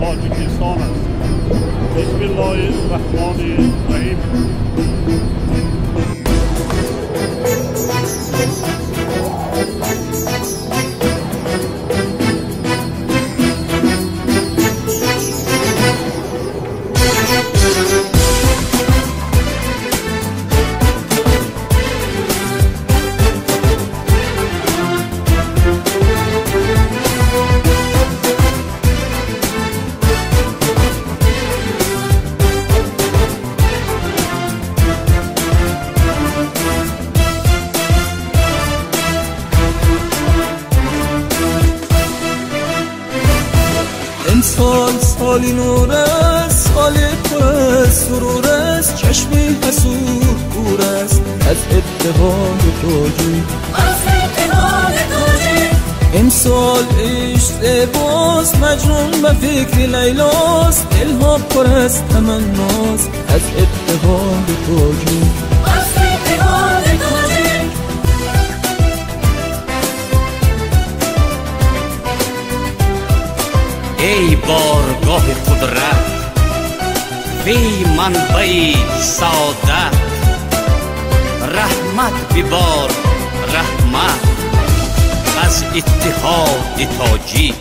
تاجیکستان است. بسم الله الرحمن الرحیم. سال سالی نور است، سال پر از سرور است، چشمی حسود کور است از اتحاد تاجیک. امسال عشق باز مجنون به فکر لیلاست، دلها پر از تمناست از اتحاد تاجیک. ای بارگاه قدرت، وی منبع سعادت، رحمت ببار رحمت از اتحاد تاجیک.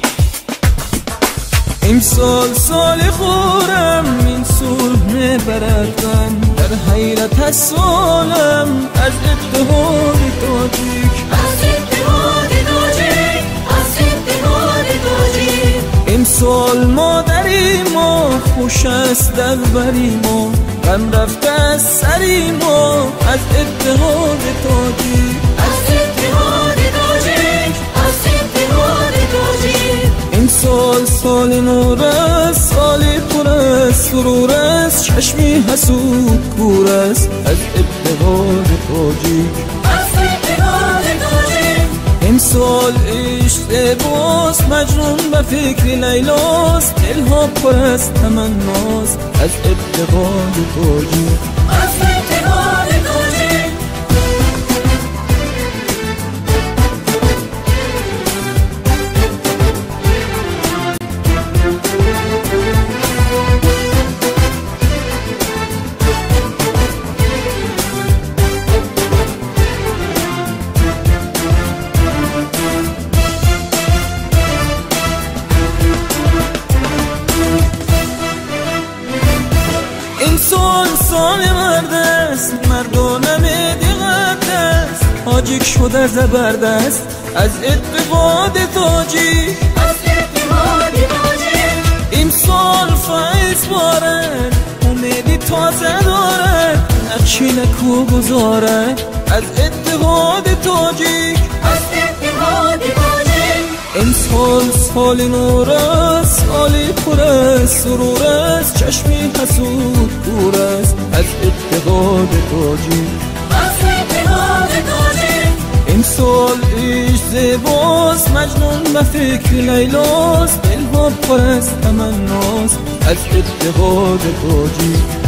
امسال سال خورم این صلح میبرد من، در حیرت از سالم از اتحاد تاجیک. امسال مادری ما خوش است در بری ما، غم رفته از سری ما از اتحاد تاجیک. امسال سال نور است، سال پر از سرور است، چشمی حسود کور است از اتحاد تاجیک. امسال عشق باز مجنون به فکر لیلاست، دلها پر از تمناست از اتحاد تاجیک. سال سال مرد است، مردانه دیقت است، تاجیک شده زبردست از اتحاد تاجیک. این سال فیض بارد، امیدی تازه دارد، نقشی نکو گذارد از اتحاد تاجیک. این سال سال نور است، سالی پر از سرور است، چشمی حسود کور است از اتحاد تاجیک. این سال عشق باز مجنون به فکر لیلاست، دلها پر از تمناست از اتحاد تاجیک.